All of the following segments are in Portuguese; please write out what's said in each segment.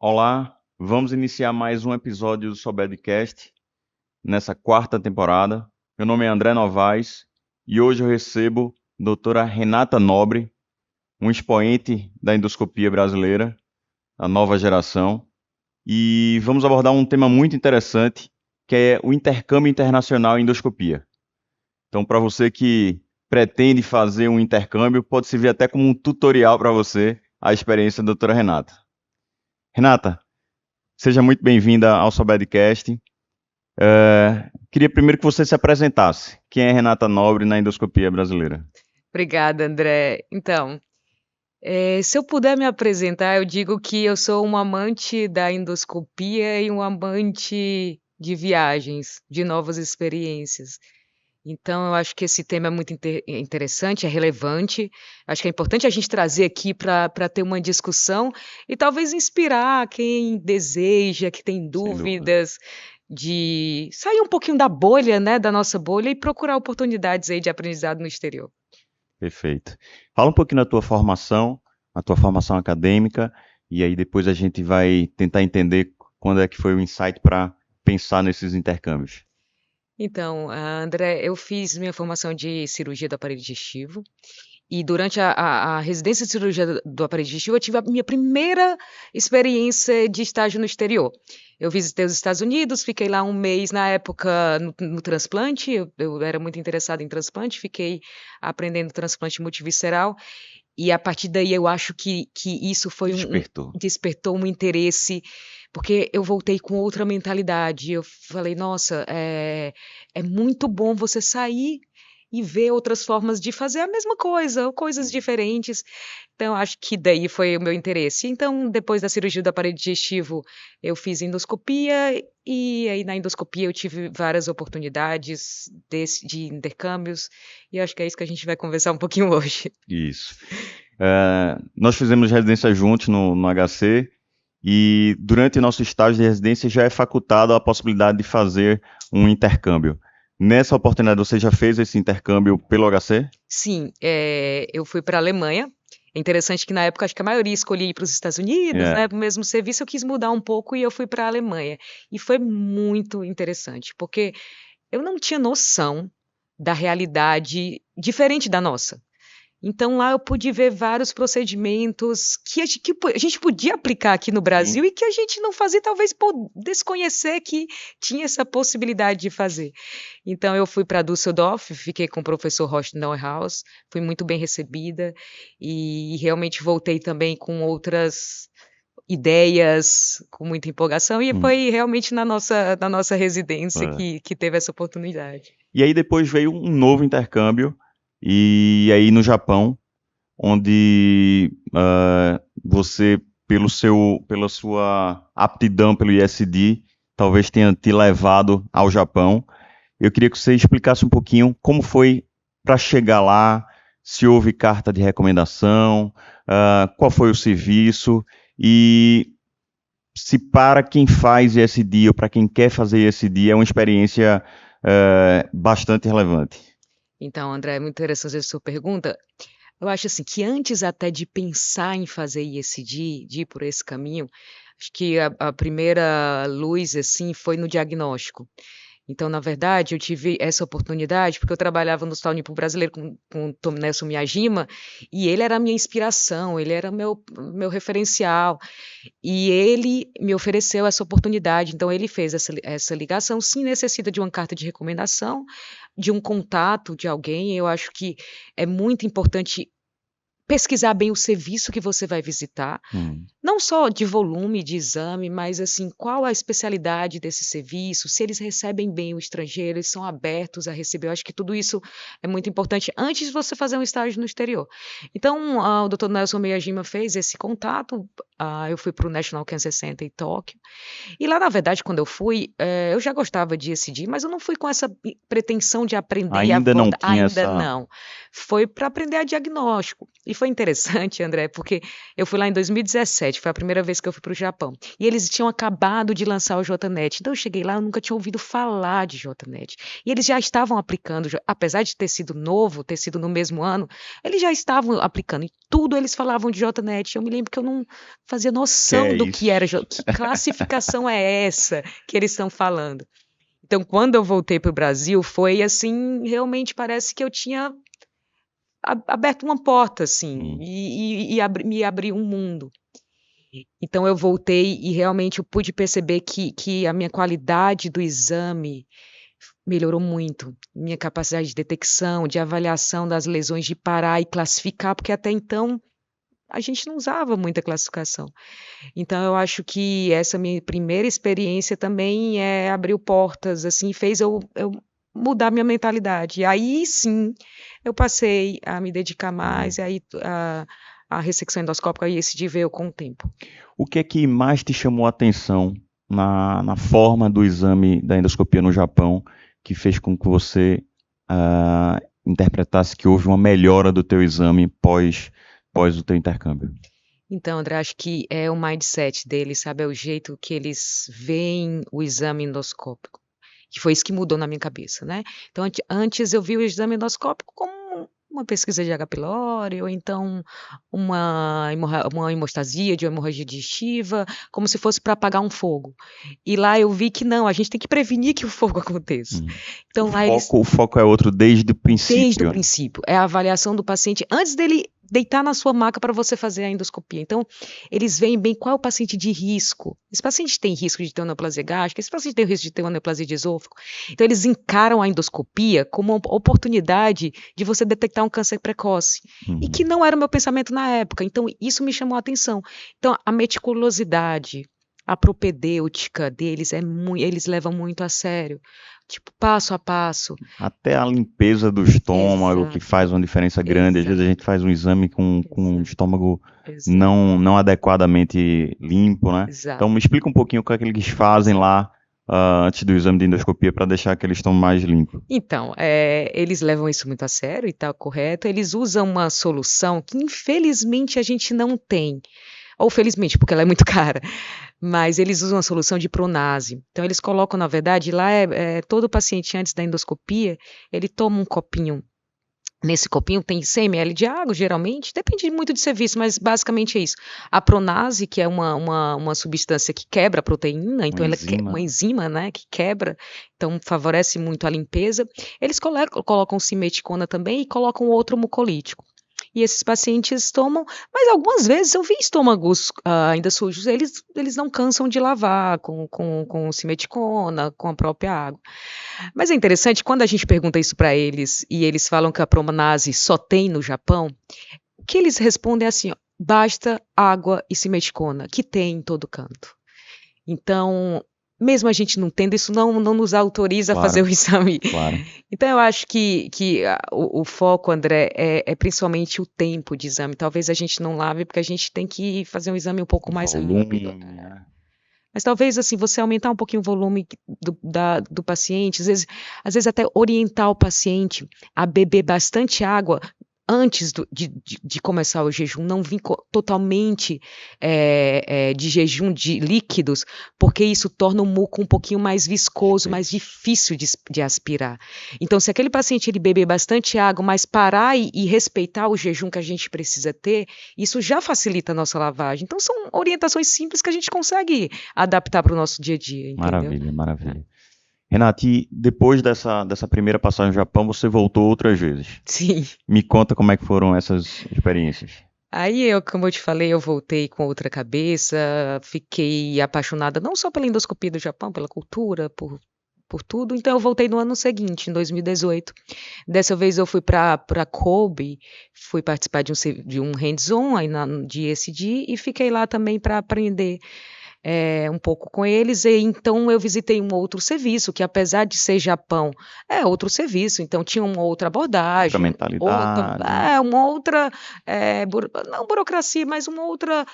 Olá, vamos iniciar mais um episódio do Sobedcast nessa quarta temporada. Meu nome é André Novaes e hoje eu recebo a doutora Renata Nobre, um expoente da endoscopia brasileira, a nova geração, e vamos abordar um tema muito interessante, que é o intercâmbio internacional em endoscopia. Então, para você que pretende fazer um intercâmbio, pode servir até como um tutorial para você a experiência da doutora Renata. Renata, seja muito bem-vinda ao Sobedcast. Queria primeiro que você se apresentasse. Quem é Renata Nobre na endoscopia brasileira? Obrigada, André. Então, se eu puder me apresentar, eu digo que eu sou um amante da endoscopia e um amante de viagens, de novas experiências. Então, eu acho que esse tema é muito interessante, é relevante. Acho que é importante a gente trazer aqui para ter uma discussão e talvez inspirar quem deseja, que tem Sem dúvida. dúvidas, de sair um pouquinho da bolha, né, da nossa bolha e procurar oportunidades aí de aprendizado no exterior. Perfeito. Fala um pouquinho da tua formação, a tua formação acadêmica, e aí depois a gente vai tentar entender quando é que foi o insight para pensar nesses intercâmbios. Então, André, eu fiz minha formação de cirurgia do aparelho digestivo e durante a residência de cirurgia do aparelho digestivo eu tive a minha primeira experiência de estágio no exterior. Eu visitei os Estados Unidos, fiquei lá um mês na época no transplante, eu era muito interessada em transplante, fiquei aprendendo transplante multivisceral e a partir daí eu acho que isso foi Despertou. despertou um interesse, porque eu voltei com outra mentalidade. Eu falei: "Nossa, é muito bom você sair e ver outras formas de fazer a mesma coisa, ou coisas diferentes". Então acho que daí foi o meu interesse. Então, depois da cirurgia do aparelho digestivo, eu fiz endoscopia, e aí na endoscopia eu tive várias oportunidades de intercâmbios, e acho que é isso que a gente vai conversar um pouquinho hoje. Isso. Nós fizemos residência juntos no HC e durante nosso estágio de residência já é facultado a possibilidade de fazer um intercâmbio. Nessa oportunidade você já fez esse intercâmbio pelo HC? Sim, eu fui para a Alemanha. É interessante que na época acho que a maioria escolhia ir para os Estados Unidos, É, né, para o mesmo serviço, eu quis mudar um pouco e eu fui para a Alemanha. E foi muito interessante, porque eu não tinha noção da realidade diferente da nossa. Então lá eu pude ver vários procedimentos que a gente podia aplicar aqui no sim. Brasil e que a gente não fazia, talvez por desconhecer que tinha essa possibilidade de fazer. Então eu fui para Düsseldorf, fiquei com o professor Horst Neuhaus, fui muito bem recebida e realmente voltei também com outras ideias, com muita empolgação, e Hum, foi realmente na nossa residência é. que teve essa oportunidade. E aí depois veio um novo intercâmbio, e aí no Japão, onde você, pela sua aptidão pelo ISD, talvez tenha te levado ao Japão. Eu queria que você explicasse um pouquinho como foi para chegar lá, se houve carta de recomendação, qual foi o serviço e se para quem faz ESD ou para quem quer fazer ESD é uma experiência bastante relevante. Então, André, é muito interessante a sua pergunta. Eu acho assim que antes até de pensar em fazer ISD, de ir por esse caminho, acho que a primeira luz assim foi no diagnóstico. Então, na verdade, eu tive essa oportunidade, porque eu trabalhava no Hospital Nippon Brasileiro com o Tom Nelson Miyajima, e ele era a minha inspiração, ele era meu referencial, e ele me ofereceu essa oportunidade. Então ele fez essa ligação. Sim, necessita de uma carta de recomendação, de um contato de alguém. Eu acho que é muito importante pesquisar bem o serviço que você vai visitar, Hum, não só de volume de exame, mas assim, qual a especialidade desse serviço, se eles recebem bem o estrangeiro, eles são abertos a receber. Eu acho que tudo isso é muito importante antes de você fazer um estágio no exterior. Então, o Dr. Nelson Miyajima fez esse contato, eu fui para o National Cancer Center em Tóquio, e lá, na verdade, quando eu fui, eu já gostava de ECD, mas eu não fui com essa pretensão de aprender a ainda não voltar, tinha ainda essa. não. Foi para aprender a diagnóstico. E foi interessante, André, porque eu fui lá em 2017, foi a primeira vez que eu fui para o Japão. E eles tinham acabado de lançar o JNet. Então eu cheguei lá, eu nunca tinha ouvido falar de JNet. E eles já estavam aplicando, apesar de ter sido novo, ter sido no mesmo ano, eles já estavam aplicando. E tudo eles falavam de JNet. Eu me lembro que eu não fazia Que é noção do que era, isso? que classificação é essa que eles estão falando. Então, quando eu voltei para o Brasil, foi assim, realmente parece que eu tinha aberto uma porta, assim, Hum. me abriu um mundo. Então, eu voltei e realmente eu pude perceber que a minha qualidade do exame melhorou muito. Minha capacidade de detecção, de avaliação das lesões, de parar e classificar, porque até então a gente não usava muita classificação. Então, eu acho que essa minha primeira experiência também abriu portas, assim, fez eu mudar minha mentalidade. E aí sim, eu passei a me dedicar mais, e aí a ressecção endoscópica aí esse de veio com o tempo. O que é que mais te chamou a atenção na forma do exame da endoscopia no Japão, que fez com que você interpretasse que houve uma melhora do teu exame pós o teu intercâmbio? Então, André, acho que é o mindset deles, sabe? É o jeito que eles veem o exame endoscópico. Que foi isso que mudou na minha cabeça, né? Então, antes eu vi o exame endoscópico como uma pesquisa de H. pylori, ou então uma hemostasia de uma hemorragia digestiva, como se fosse para apagar um fogo. E lá eu vi que não, a gente tem que prevenir que o fogo aconteça. Então, lá eles, O foco é outro desde o desde o princípio. princípio, é a avaliação do paciente antes dele deitar na sua maca para você fazer a endoscopia. Então, eles veem bem qual é o paciente de risco. Esse paciente tem risco de ter uma neoplasia gástrica, esse paciente tem risco de ter uma neoplasia de esôfago. Então, eles encaram a endoscopia como uma oportunidade de você detectar um câncer precoce. E que não era o meu pensamento na época. Então, isso me chamou a atenção. Então, a meticulosidade, a propedêutica deles eles levam muito a sério. Tipo, passo a passo. Até a limpeza do estômago, que Exato, faz uma diferença grande. Às vezes a exato, gente faz um exame com o exato, estômago exato, não adequadamente limpo, né? Então exato. me explica um pouquinho o que é que eles fazem lá antes do exame de endoscopia para deixar aquele estômago mais limpo. Então, eles levam isso muito a sério e está correto. Eles usam uma solução que, infelizmente, a gente não tem. Ou felizmente, porque ela é muito cara. Mas eles usam a solução de Pronase. Então, eles colocam, na verdade, lá todo paciente antes da endoscopia, ele toma um copinho. Nesse copinho tem 100 ml de água, geralmente, depende muito do serviço, mas basicamente é isso. A pronase, que é uma substância que quebra a proteína, então Uma ela é enzima. uma enzima, né, que quebra, então favorece muito a limpeza. Eles colocam simeticona também e colocam outro mucolítico. E esses pacientes tomam, mas algumas vezes eu vi estômagos ainda sujos, eles não cansam de lavar com simeticona, com a própria água. Mas é interessante, quando a gente pergunta isso para eles e eles falam que a Promanase só tem no Japão, o que eles respondem é assim: ó, basta água e simeticona, que tem em todo canto. Então, mesmo a gente não tendo, isso não nos autoriza a fazer Claro, o exame. claro. Então, eu acho que o foco, André, é principalmente o tempo de exame. Talvez a gente não lave porque a gente tem que fazer um exame um pouco mais rápido. Volume, né? Mas talvez, assim, você aumentar um pouquinho o volume do paciente, às vezes até orientar o paciente a beber bastante água antes de começar o jejum, não vir totalmente de jejum de líquidos, porque isso torna o muco um pouquinho mais viscoso, mais difícil de aspirar. Então, se aquele paciente ele beber bastante água, mas parar e respeitar o jejum que a gente precisa ter, isso já facilita a nossa lavagem. Então, são orientações simples que a gente consegue adaptar para o nosso dia a dia, entendeu? Maravilha, maravilha. Renato, e depois dessa primeira passagem no Japão, você voltou outras vezes. Sim. Me conta como é que foram essas experiências. Aí, como eu te falei, eu voltei com outra cabeça, fiquei apaixonada não só pela endoscopia do Japão, pela cultura, por tudo. Então, eu voltei no ano seguinte, em 2018. Dessa vez eu fui para Kobe, fui participar de um hands-on aí de ESG e fiquei lá também para aprender um pouco com eles. E então eu visitei um outro serviço, que apesar de ser Japão, é outro serviço. Então tinha uma outra Outra abordagem, mentalidade. uma outra, não burocracia, mas uma outra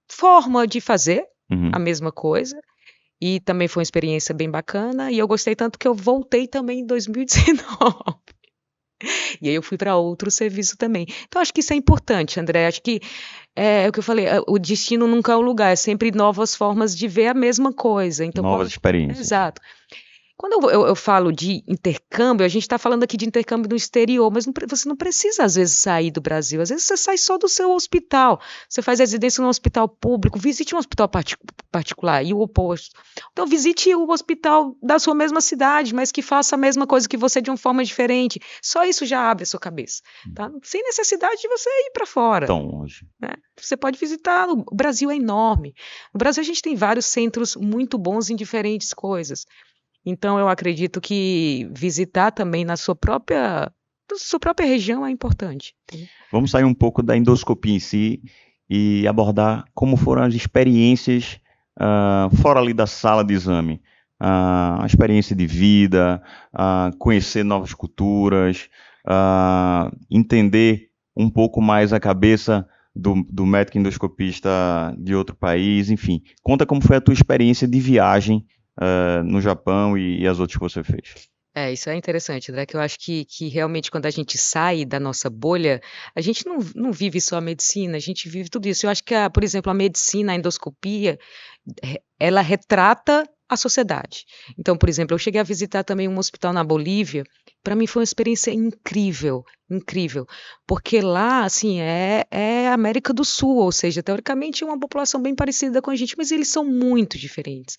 forma de fazer Uhum. a mesma coisa. E também foi uma experiência bem bacana, e eu gostei tanto que eu voltei também em 2019. E aí eu fui para outro serviço também. Então acho que isso é importante, André. Acho que é o que eu falei, o destino nunca é o lugar, é sempre novas formas de ver a mesma coisa. Então, Novas experiências. exato. Quando eu falo de intercâmbio, a gente está falando aqui de intercâmbio no exterior, mas você não precisa, às vezes, sair do Brasil. Às vezes você sai só do seu hospital. Você faz residência num hospital público, visite um hospital particular e o oposto. Então, visite o hospital da sua mesma cidade, mas que faça a mesma coisa que você de uma forma diferente. Só isso já abre a sua cabeça, tá? Sem necessidade de você ir para fora. Tão longe. Né? Você pode visitar, o Brasil é enorme. No Brasil a gente tem vários centros muito bons em diferentes coisas. Então eu acredito que visitar também na sua própria região é importante. Entendeu? Vamos sair um pouco da endoscopia em si e abordar como foram as experiências fora ali da sala de exame. A experiência de vida, conhecer novas culturas, entender um pouco mais a cabeça do médico endoscopista de outro país, enfim. Conta como foi a tua experiência de viagem no Japão e as outras que você fez. Isso é interessante, André, que eu acho que realmente quando a gente sai da nossa bolha, a gente não vive só a medicina, a gente vive tudo isso. Eu acho que, por exemplo, a medicina, a endoscopia, ela retrata a sociedade. Então, por exemplo, eu cheguei a visitar também um hospital na Bolívia. Para mim foi uma experiência incrível, incrível, porque lá, assim, é América do Sul, ou seja, teoricamente é uma população bem parecida com a gente, mas eles são muito diferentes.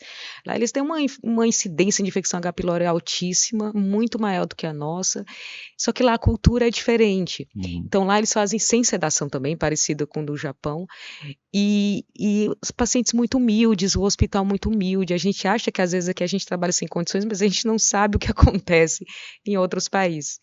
Lá eles têm uma incidência de infecção H. pylori altíssima, muito maior do que a nossa, só que lá a cultura é diferente. Então lá eles fazem sem sedação também, parecida com o do Japão, e os pacientes muito humildes, o hospital muito humilde. A gente acha que às vezes aqui a gente trabalha sem condições, mas a gente não sabe o que acontece em outros países.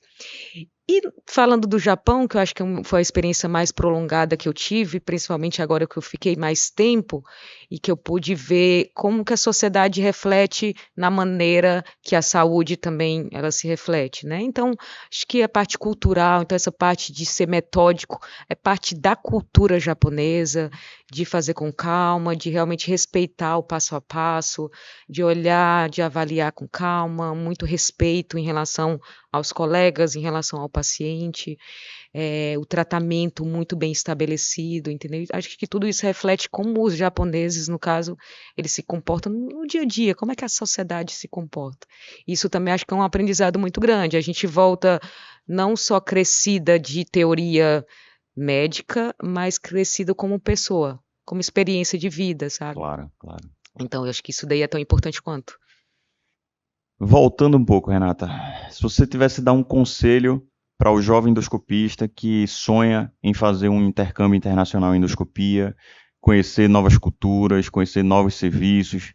E falando do Japão, que eu acho que foi a experiência mais prolongada que eu tive, principalmente agora que eu fiquei mais tempo e que eu pude ver como que a sociedade reflete na maneira que a saúde também ela se reflete, né? Então, acho que a parte cultural, então essa parte de ser metódico, é parte da cultura japonesa, de fazer com calma, de realmente respeitar o passo a passo, de olhar, de avaliar com calma, muito respeito em relação aos colegas, em relação ao paciente, o tratamento muito bem estabelecido, entendeu? Acho que tudo isso reflete como os japoneses, no caso, eles se comportam no dia a dia, como é que a sociedade se comporta. Isso também acho que é um aprendizado muito grande. A gente volta não só crescida de teoria médica, mas crescida como pessoa, como experiência de vida, sabe? Claro, claro. Então, eu acho que isso daí é tão importante quanto. Voltando um pouco, Renata, se você tivesse dar um conselho para o jovem endoscopista que sonha em fazer um intercâmbio internacional em endoscopia, conhecer novas culturas, conhecer novos serviços,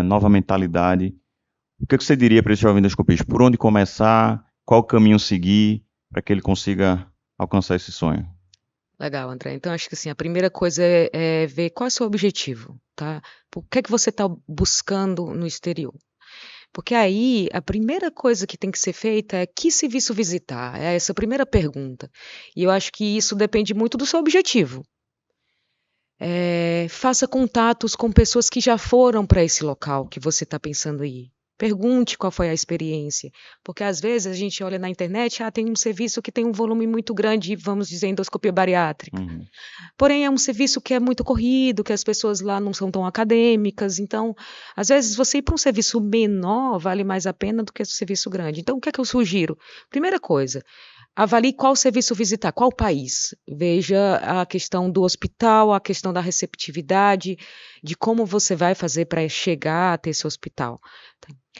nova mentalidade, o que você diria para esse jovem endoscopista? Por onde começar? Qual caminho seguir para que ele consiga alcançar esse sonho? Legal, André. Então, acho que assim, a primeira coisa é ver qual é o seu objetivo, tá? O que é que você está buscando no exterior? Porque aí, a primeira coisa que tem que ser feita é que serviço visitar? É essa a primeira pergunta. E eu acho que isso depende muito do seu objetivo. Faça contatos com pessoas que já foram para esse local que você está pensando em ir. Pergunte qual foi a experiência, porque às vezes a gente olha na internet, tem um serviço que tem um volume muito grande, vamos dizer, endoscopia bariátrica. Porém, é um serviço que é muito corrido, que as pessoas lá não são tão acadêmicas, então, às vezes, você ir para um serviço menor vale mais a pena do que um serviço grande. Então, o que é que eu sugiro? Primeira coisa, avalie qual serviço visitar, qual país. Veja a questão do hospital, a questão da receptividade, de como você vai fazer para chegar até esse hospital.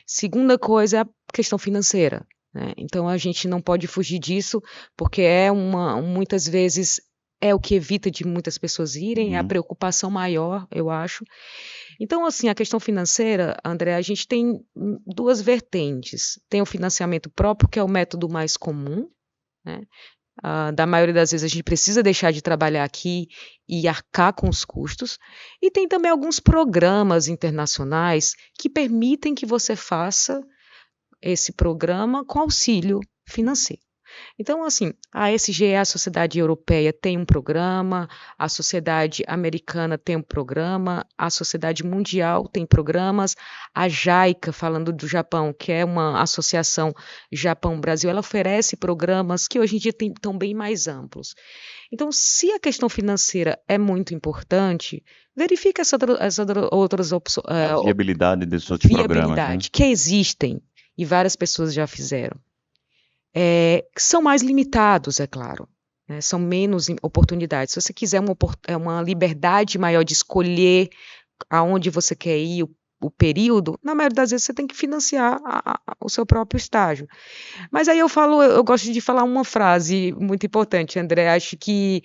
Segunda coisa é a questão financeira, né? Então, a gente não pode fugir disso, porque muitas vezes é o que evita de muitas pessoas irem, é a preocupação maior, eu acho. Então, assim, a questão financeira, André, a gente tem duas vertentes. Tem o financiamento próprio, que é o método mais comum, né? Da maioria das vezes a gente precisa deixar de trabalhar aqui e arcar com os custos. E tem também alguns programas internacionais que permitem que você faça esse programa com auxílio financeiro. Então, assim, a SGE, a Sociedade Europeia, tem um programa, a Sociedade Americana tem um programa, a Sociedade Mundial tem programas, a JICA, falando do Japão, que é uma associação Japão-Brasil, ela oferece programas que hoje em dia estão bem mais amplos. Então, se a questão financeira é muito importante, verifique essas outras opções, A viabilidade desses outros programas, né? viabilidade, que existem, e várias pessoas já fizeram. Que são mais limitados, é claro, né? São menos oportunidades. Se você quiser uma liberdade maior de escolher aonde você quer ir, o período, na maioria das vezes você tem que financiar o seu próprio estágio. Mas aí eu gosto de falar uma frase muito importante, André, acho que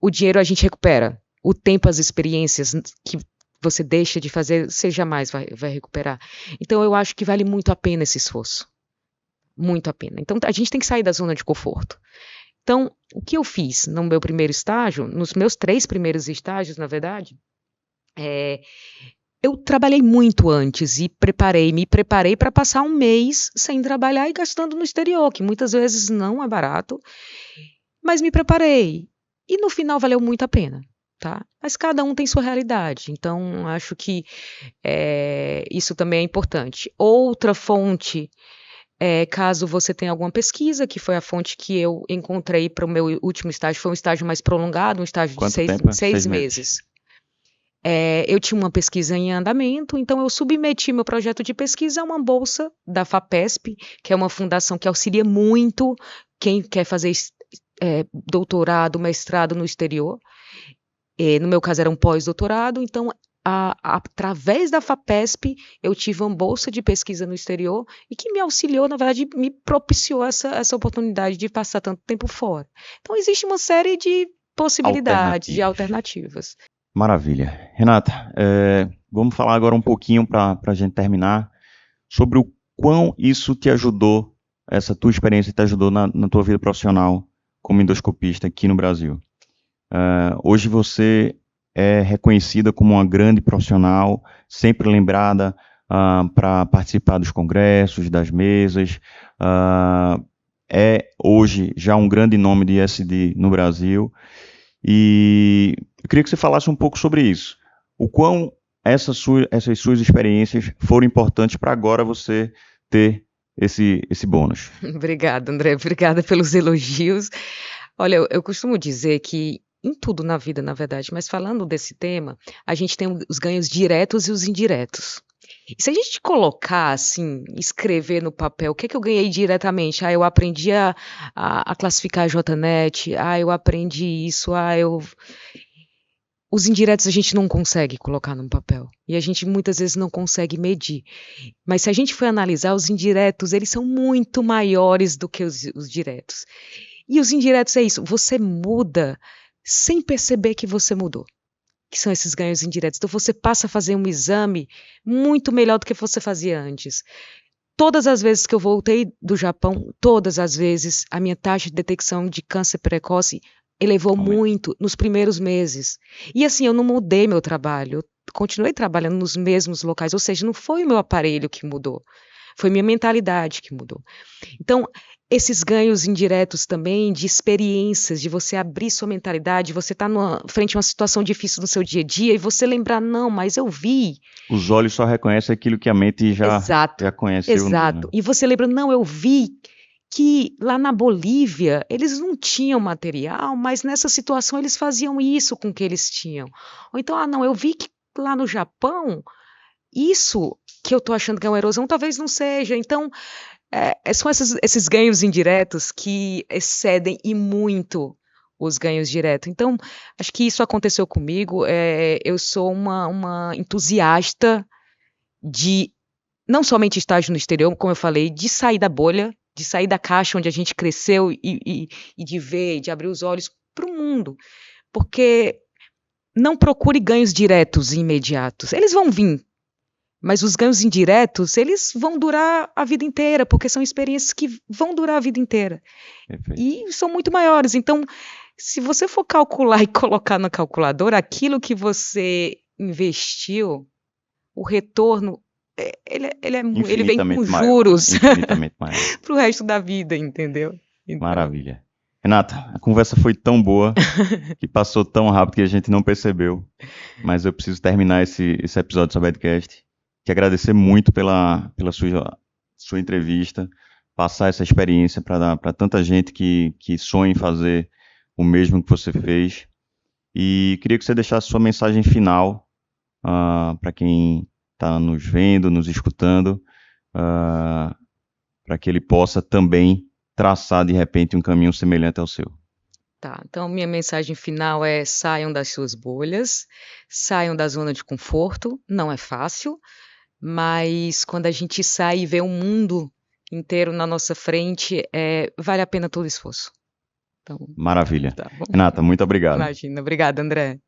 o dinheiro a gente recupera, o tempo, as experiências que você deixa de fazer, você jamais vai recuperar. Então eu acho que vale muito a pena esse esforço. Muito a pena. Então, a gente tem que sair da zona de conforto. Então, o que eu fiz no meu primeiro estágio, nos meus 3 primeiros estágios, na verdade, eu trabalhei muito antes e me preparei para passar um mês sem trabalhar e gastando no exterior, que muitas vezes não é barato, mas me preparei. E no final valeu muito a pena, tá? Mas cada um tem sua realidade, então acho que isso também é importante. Outra fonte, caso você tenha alguma pesquisa, que foi a fonte que eu encontrei para o meu último estágio, foi um estágio mais prolongado, um estágio de Quanto 6 tempo? 6 6 meses. meses. Eu tinha uma pesquisa em andamento, então eu submeti meu projeto de pesquisa a uma bolsa da FAPESP, que é uma fundação que auxilia muito quem quer fazer doutorado, mestrado no exterior. No meu caso era um pós-doutorado, então através da FAPESP eu tive uma bolsa de pesquisa no exterior e que me auxiliou, na verdade, me propiciou essa oportunidade de passar tanto tempo fora. Então existe uma série de possibilidades, de alternativas. Maravilha. Renata, vamos falar agora um pouquinho para a gente terminar sobre o quão isso te ajudou, essa tua experiência te ajudou na tua vida profissional como endoscopista aqui no Brasil. Hoje você é reconhecida como uma grande profissional, sempre lembrada para participar dos congressos, das mesas, é hoje já um grande nome de ESD no Brasil, e eu queria que você falasse um pouco sobre isso. O quão essas suas experiências foram importantes para agora você ter esse bônus. Obrigada, André. Obrigada pelos elogios. Olha, eu costumo dizer que em tudo na vida, na verdade, mas falando desse tema, a gente tem os ganhos diretos e os indiretos. E se a gente colocar, assim, escrever no papel, o que é que eu ganhei diretamente? Eu aprendi a classificar a JNet, eu aprendi isso, Os indiretos a gente não consegue colocar num papel. E a gente muitas vezes não consegue medir. Mas se a gente for analisar, os indiretos, eles são muito maiores do que os diretos. E os indiretos é isso, você muda sem perceber que você mudou, que são esses ganhos indiretos. Então você passa a fazer um exame muito melhor do que você fazia antes. Todas as vezes que eu voltei do Japão, todas as vezes a minha taxa de detecção de câncer precoce elevou muito nos primeiros meses. E assim, eu não mudei meu trabalho, eu continuei trabalhando nos mesmos locais, ou seja, não foi o meu aparelho que mudou, foi minha mentalidade que mudou. Então, esses ganhos indiretos também de experiências, de você abrir sua mentalidade, você tá frente a uma situação difícil no seu dia a dia e você lembrar, não, mas eu vi. Os olhos só reconhecem aquilo que a mente já conheceu. Exato. E você lembra, não, eu vi que lá na Bolívia eles não tinham material, mas nessa situação eles faziam isso com o que eles tinham. Ou então, não, eu vi que lá no Japão, isso que eu tô achando que é uma erosão, talvez não seja. Então, são esses ganhos indiretos que excedem e muito os ganhos diretos. Então, acho que isso aconteceu comigo. Eu sou uma entusiasta de não somente estágio no exterior, como eu falei, de sair da bolha, de sair da caixa onde a gente cresceu e de ver, de abrir os olhos para o mundo. Porque não procure ganhos diretos e imediatos. Eles vão vir. Mas os ganhos indiretos, eles vão durar a vida inteira, porque são experiências que vão durar a vida inteira. Perfeito. E são muito maiores. Então, se você for calcular e colocar na calculadora aquilo que você investiu, o retorno, ele vem com juros para o resto da vida, entendeu? Então, Maravilha. Renata, a conversa foi tão boa que passou tão rápido que a gente não percebeu. Mas eu preciso terminar esse episódio do Sabedcast. Te agradecer muito pela sua entrevista, passar essa experiência para tanta gente que sonha em fazer o mesmo que você fez. E queria que você deixasse sua mensagem final para quem está nos vendo, nos escutando, para que ele possa também traçar de repente um caminho semelhante ao seu. tá. Então, minha mensagem final é: saiam das suas bolhas, saiam da zona de conforto. Não é fácil, mas quando a gente sai e vê o mundo inteiro na nossa frente, vale a pena todo o esforço. Então, Maravilha. tá bom. Renata, muito obrigado. Imagina. Obrigada, André.